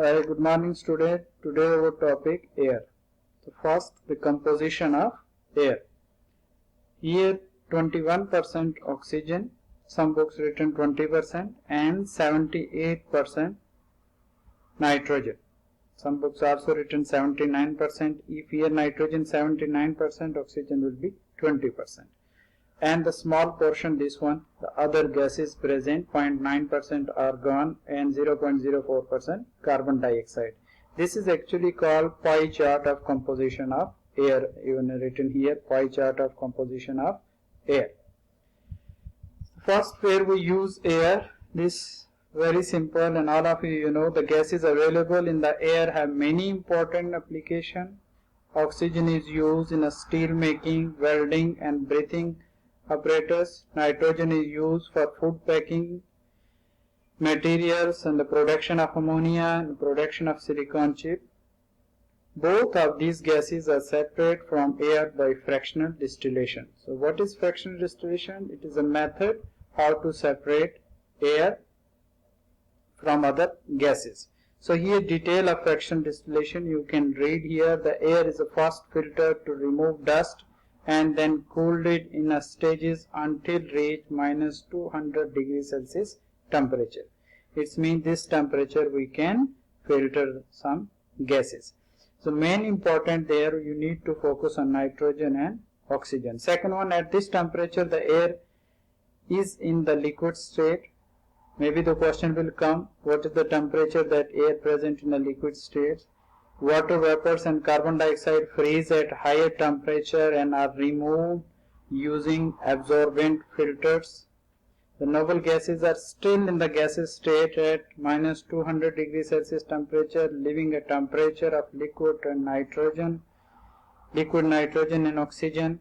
Hi, good morning student. Today our topic air. So first the composition of air. Here 21% oxygen, some books written 20% and 78% nitrogen. Some books also written 79%. If here nitrogen 79%, oxygen will be 20%. And the small portion, this one, the other gases present, 0.9% argon and 0.04% carbon dioxide. This is actually called pie chart of composition of air, even written here, pie chart of composition of air. First, where we use air, this very simple, and all of you know the gases available in the air have many important applications. Oxygen is used in a steel making, welding and breathing apparatus. Nitrogen is used for food packing materials and the production of ammonia and production of silicon chip. Both of these gases are separate from air by fractional distillation. So what is fractional distillation? It is a method how to separate air from other gases. So here detail of fractional distillation you can read here. The air is first filtered to remove dust and then cooled it in a stages until reach minus 200 degrees Celsius temperature. It means this temperature we can filter some gases. So main important there you need to focus on nitrogen and oxygen. Second one, at this temperature the air is in the liquid state. Maybe the question will come, what is the temperature that air present in a liquid state? Water vapors and carbon dioxide freeze at higher temperature and are removed using absorbent filters. The noble gases are still in the gaseous state at minus 200 degrees Celsius temperature, leaving a temperature of liquid nitrogen and oxygen.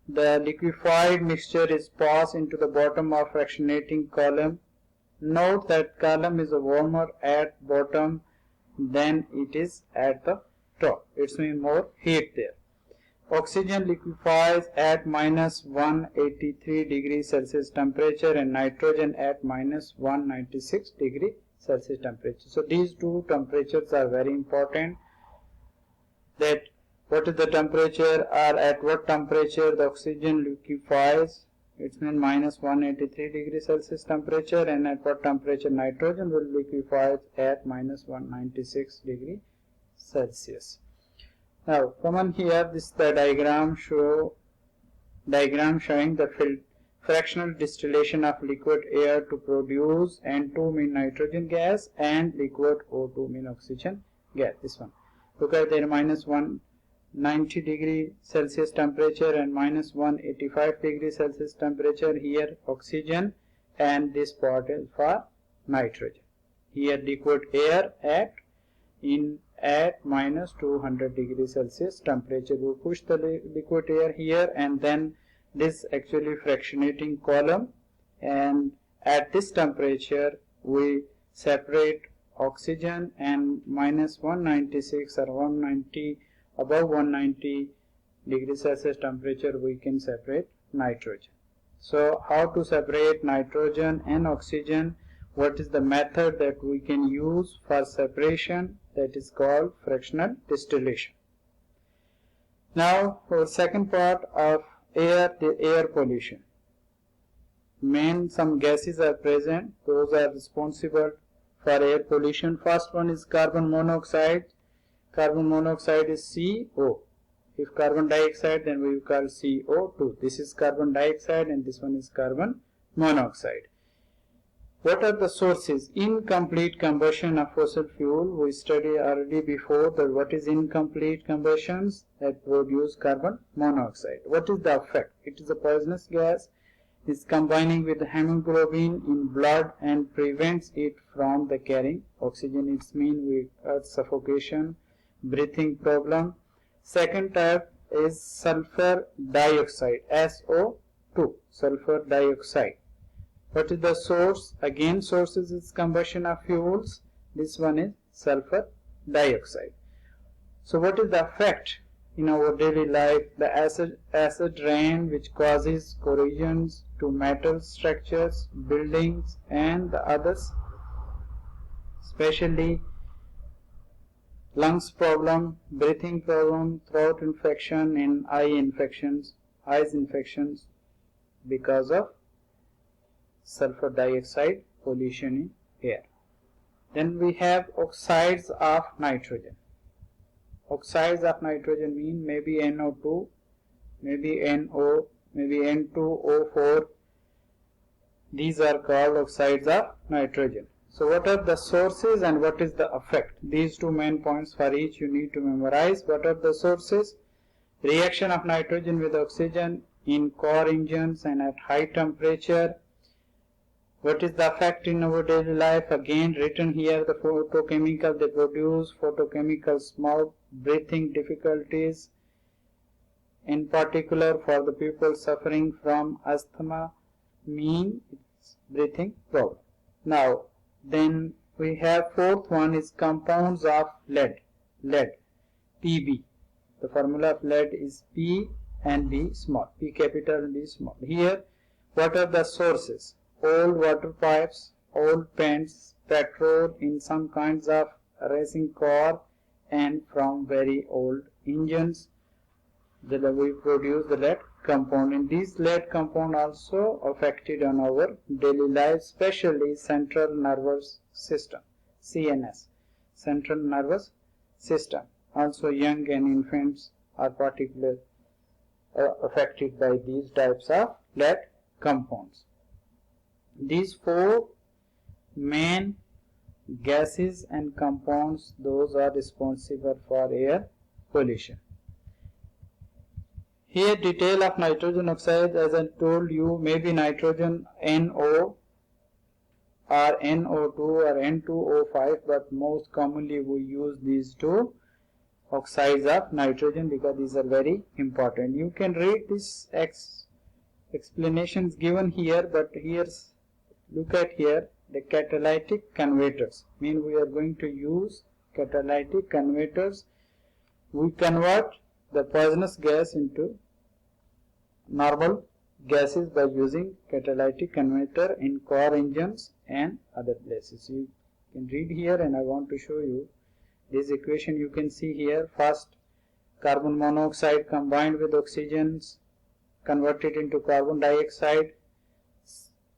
The liquefied mixture is passed into the bottom of fractionating column. Note that column is warmer at bottom than it is at the top. It means more heat there. Oxygen liquefies at minus 183 degrees Celsius temperature and nitrogen at minus 196 degrees Celsius temperature. So these two temperatures are very important. That what is the temperature or at what temperature the oxygen liquefies. It means minus 183 degrees Celsius temperature, and at what temperature nitrogen will liquefy at minus 196 degrees Celsius. Now come on here, this is the diagram showing the fractional distillation of liquid air to produce N2 mean nitrogen gas and liquid O2 mean oxygen gas. This one. Look at there, minus 190 degree Celsius temperature and minus 185 degree Celsius temperature. Here oxygen, and this part is for nitrogen. Here liquid air at minus 200 degrees Celsius temperature. We push the liquid air here, and then this actually fractionating column, and at this temperature we separate oxygen, and minus 196 or 190 above 190 degrees Celsius temperature we can separate nitrogen. So how to separate nitrogen and oxygen? What is the method that we can use for separation? That is called fractional distillation. Now for second part of air, the air pollution. Some gases are present, those are responsible for air pollution. First one is carbon monoxide. Carbon monoxide is CO. If carbon dioxide, then we will call CO2. This is carbon dioxide and this one is carbon monoxide. What are the sources? Incomplete combustion of fossil fuel. We studied already before that what is incomplete combustions that produce carbon monoxide. What is the effect? It is a poisonous gas. It is combining with hemoglobin in blood and prevents it from the carrying oxygen. It means with suffocation, breathing problem. Second type is sulfur dioxide, SO2, sulfur dioxide. What is the source? Again, sources is combustion of fuels. This one is sulfur dioxide. So what is the effect in our daily life? The acid rain, which causes corrosions to metal structures, buildings and the others, especially lungs problem, breathing problem, throat infection, and eyes infections because of sulfur dioxide pollution in air. Then we have oxides of nitrogen. Oxides of nitrogen mean maybe NO2, maybe NO, maybe N2O4. These are called oxides of nitrogen. So what are the sources and what is the effect? These two main points for each you need to memorize. What are the sources? Reaction of nitrogen with oxygen in car engines and at high temperature. What is the effect in our daily life? Again written here, the photochemical they produce, photochemical smoke, breathing difficulties, in particular for the people suffering from asthma, mean it's breathing problem. Now then we have fourth one is compounds of lead, Pb. The formula of lead is P and B small, P capital and B small. Here what are the sources? Old water pipes, old paints, petrol in some kinds of racing car, and from very old engines we produce the lead compound. And these lead compound also affected on our daily life, especially central nervous system, CNS, central nervous system. Also young and infants are particularly affected by these types of lead compounds. These four main gases and compounds, those are responsible for air pollution. Here detail of nitrogen oxide, as I told you, maybe nitrogen NO or NO2 or N2O5, but most commonly we use these two oxides of nitrogen because these are very important. You can read this explanations given here, but here's look at here the catalytic converters. Mean we are going to use catalytic converters. We convert the poisonous gas into normal gases by using catalytic converter in car engines and other places. You can read here, and I want to show you this equation. You can see here, first carbon monoxide combined with oxygens converted into carbon dioxide.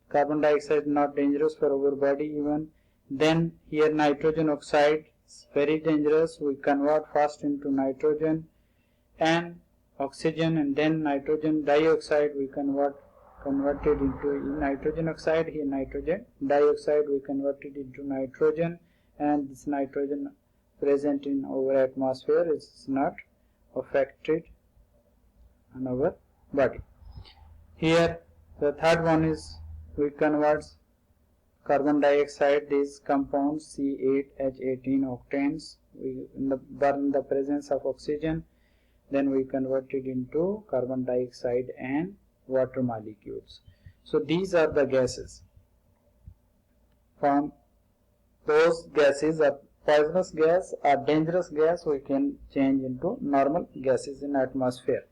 Carbon dioxide is not dangerous for our body even. Then here nitrogen oxide is very dangerous. We convert first into nitrogen and oxygen, and then nitrogen dioxide we converted into nitrogen oxide. Here nitrogen dioxide we converted into nitrogen, and this nitrogen present in our atmosphere is not affected on our body. Here the third one is we convert carbon dioxide, these compounds C8H18 octanes, we burn in the presence of oxygen, then we convert it into carbon dioxide and water molecules. So these are the gases. From those gases are poisonous gas or dangerous gas, we can change into normal gases in atmosphere.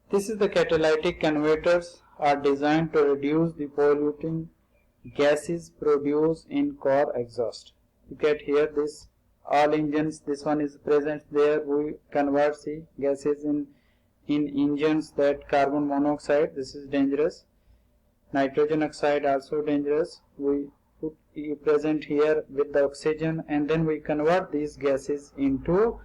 This is the catalytic converters are designed to reduce the polluting gases produced in car exhaust. Look at here, this all engines, this one is present there. We convert the gases in engines, that carbon monoxide, this is dangerous. Nitrogen oxide also dangerous. We put present here with the oxygen, and then we convert these gases into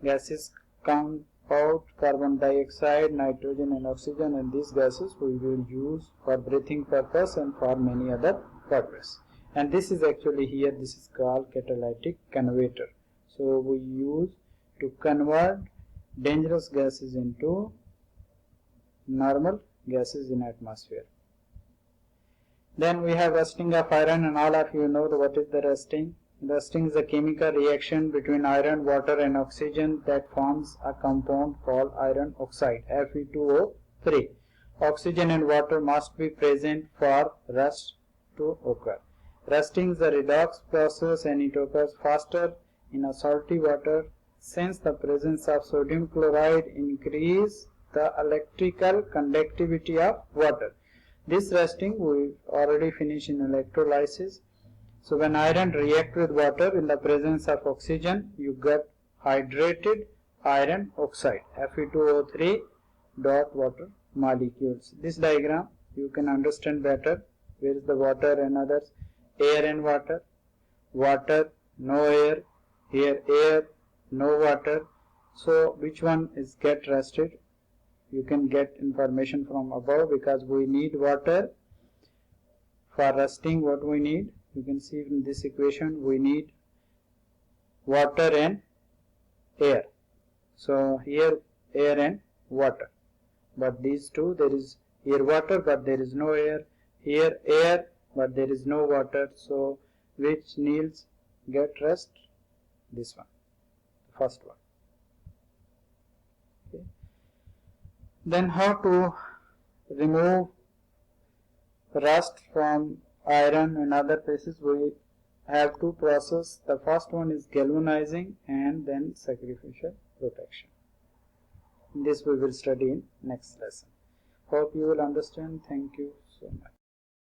gases come out carbon dioxide, nitrogen and oxygen, and these gases we will use for breathing purpose and for many other purpose. And this is actually here, this is called catalytic converter. So we use to convert dangerous gases into normal gases in atmosphere. Then we have rusting of iron, and all of you know what is the rusting. Rusting is a chemical reaction between iron, water and oxygen that forms a compound called iron oxide, Fe2O3. Oxygen and water must be present for rust to occur. Rusting is a redox process, and it occurs faster in a salty water since the presence of sodium chloride increases the electrical conductivity of water. This rusting we already finished in electrolysis. So when iron reacts with water in the presence of oxygen, you get hydrated iron oxide, Fe2O3 dot water molecules. This diagram you can understand better. Where is the water and others? Air and water. Water, no air. Here air, no water. So which one is get rusted? You can get information from above, because we need water for rusting. What we need, you can see in this equation, we need water and air. So here air and water, but these two, there is here water but there is no air, here air but there is no water. So which needs get rust? This one, the first one. Okay. Then how to remove rust from iron and other places? We have two processes. The first one is galvanizing and then sacrificial protection. This we will study in next lesson. Hope you will understand. Thank you so much.